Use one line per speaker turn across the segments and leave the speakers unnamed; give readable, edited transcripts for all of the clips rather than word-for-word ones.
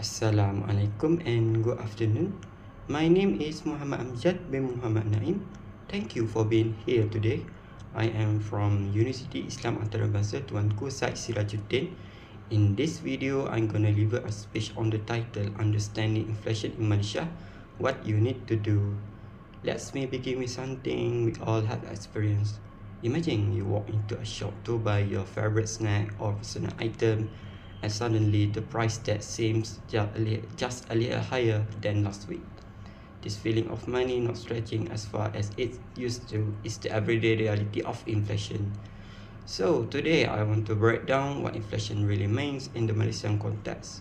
Assalamualaikum and good afternoon. My name is Muhammad Amjad bin Muhammad Naim. Thank you for being here today. I am from University Islam Antarabangsa Tuanku Said Sirajuddin. In this video, I'm gonna deliver a speech on the title Understanding Inflation in Malaysia, What You Need to Do. Let's begin with something we all have experienced. Imagine you walk into a shop to buy your favorite snack or personal item, and suddenly the price tag seems just a little higher than last week. This feeling of money not stretching as far as it used to is the everyday reality of inflation. So today I want to break down what inflation really means in the Malaysian context.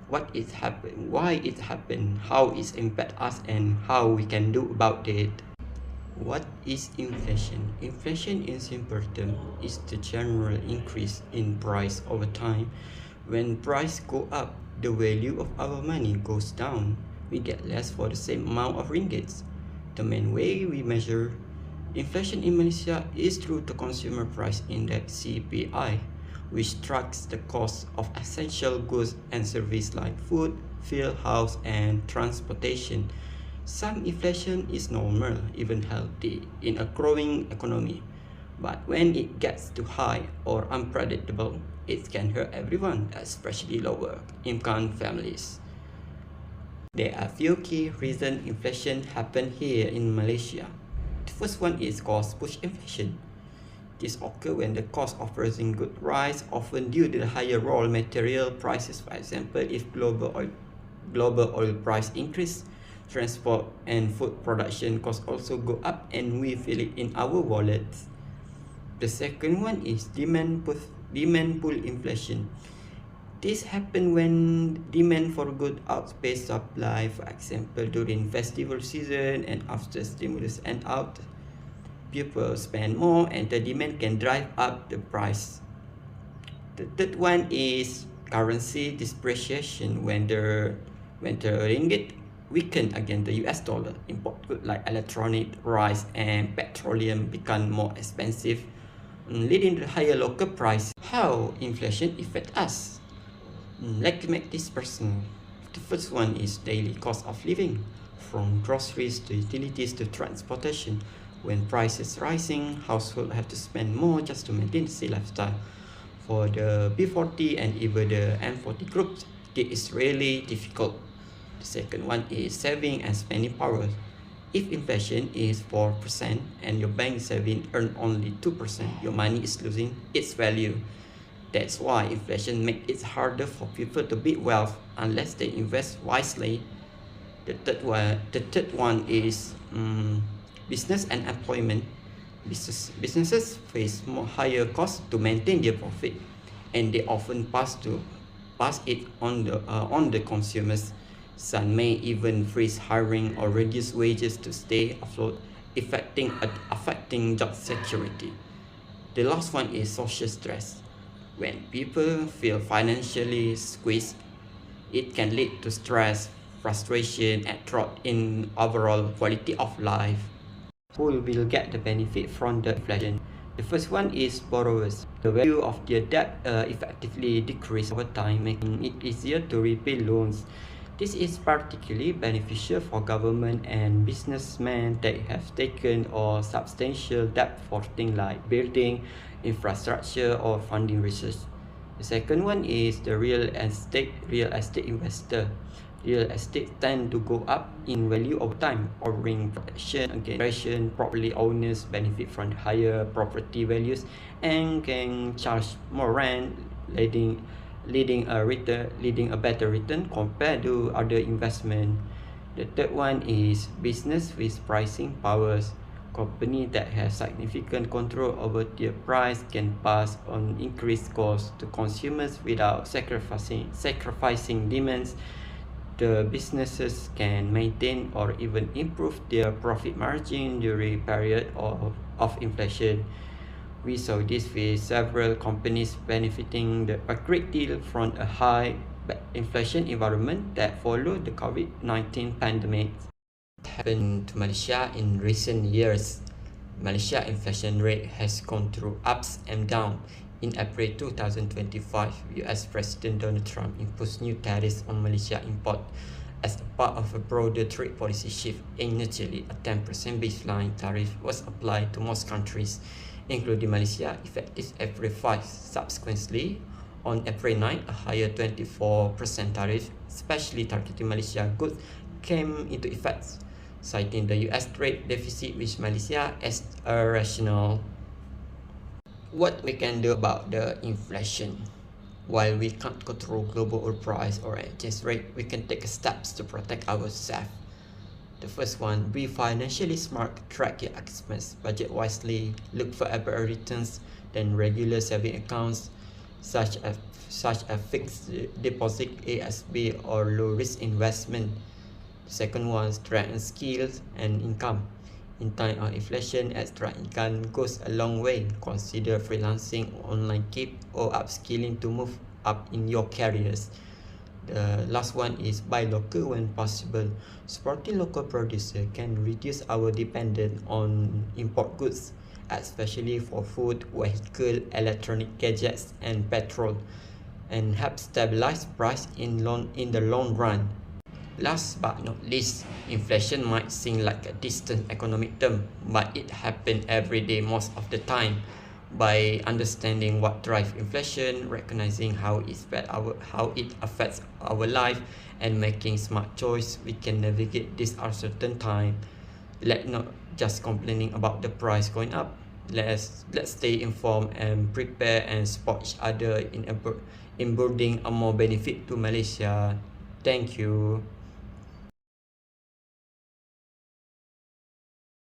What it happened, why it happened, how it impacts us, and how we can do about it. What is inflation? Inflation in simple terms is the general increase in price over time. When price go up, the value of our money goes down. We get less for the same amount of ringgits. The main way we measure inflation in Malaysia is through the Consumer Price Index (CPI), which tracks the cost of essential goods and services like food, fuel, house, and transportation. Some inflation is normal, even healthy, in a growing economy. But when it gets too high or unpredictable, it can hurt everyone, especially lower income families. There are few key reasons inflation happens here in Malaysia. The first one is cost-push inflation. This occurs when the cost of producing goods rise, often due to the higher raw material prices. For example, if global oil price increase, transport and food production costs also go up and we feel it in our wallets. The second one is demand pull inflation. This happens when demand for goods outpaces supply, for example during festival season and after stimulus end out. People spend more and the demand can drive up the price. The third one is currency depreciation. When the ringgit weaken against the US dollar, import goods like electronic, rice and petroleum become more expensive, leading to higher local price. How inflation affects us? Let's make this personal. The first one is daily cost of living, from groceries to utilities to transportation. When prices rising, households have to spend more just to maintain the same lifestyle. For the B40 and even the M40 groups, it is really difficult. The second one is saving and spending power. If inflation is 4% and your bank saving earn only 2%, your money is losing its value. That's why inflation makes it harder for people to build wealth unless they invest wisely. The third one is business and employment. Businesses face more higher costs to maintain their profit, and they often pass it on the consumers. Some may even freeze hiring or reduce wages to stay afloat, affecting job security. The last one is social stress. When people feel financially squeezed, it can lead to stress, frustration, and drop in overall quality of life. Who will get the benefit from the inflation? The first one is borrowers. The value of their debt effectively decreases over time, making it easier to repay loans. This is particularly beneficial for government and businessmen that have taken on substantial debt for things like building, infrastructure, or funding research. The second one is the real estate investor. Real estate tend to go up in value over time, offering protection against inflation. Property owners benefit from higher property values and can charge more rent, leading a better return compared to other investment. The third one is business with pricing powers. Companies that have significant control over their price can pass on increased costs to consumers without sacrificing demands. The businesses can maintain or even improve their profit margin during period of inflation. We saw this with several companies benefiting a great deal from a high inflation environment that followed the COVID-19 pandemic. What happened to Malaysia in recent years? Malaysia inflation rate has gone through ups and downs. In April 2025, US President Donald Trump imposed new tariffs on Malaysia import as a part of a broader trade policy shift. Initially, a 10% baseline tariff was applied to most countries, including Malaysia, effective April 5. Subsequently, on April 9, a higher 24% tariff, especially targeting Malaysia goods, came into effect, citing the US trade deficit with Malaysia as a rationale. What we can do about the inflation? While we can't control global oil price or exchange rate, we can take steps to protect ourselves. The first one, be financially smart, track your expense, budget wisely, look for better returns than regular saving accounts such as fixed deposit, ASB, or low risk investment. The second one, strengthen skills and income. In time of inflation, extra income goes a long way. Consider freelancing, online keep, or upskilling to move up in your careers. The last one is buy local when possible. Supporting local producer can reduce our dependence on import goods, especially for food, vehicle, electronic gadgets, and petrol, and help stabilize price in the long run. Last but not least, inflation might seem like a distant economic term, but it happens every day most of the time. By understanding what drives inflation, recognizing how it affects our life, and making smart choice, we can navigate this uncertain time. Let's not just complaining about the price going up. Let's stay informed and prepare and support each other in building a more benefit to Malaysia. Thank you.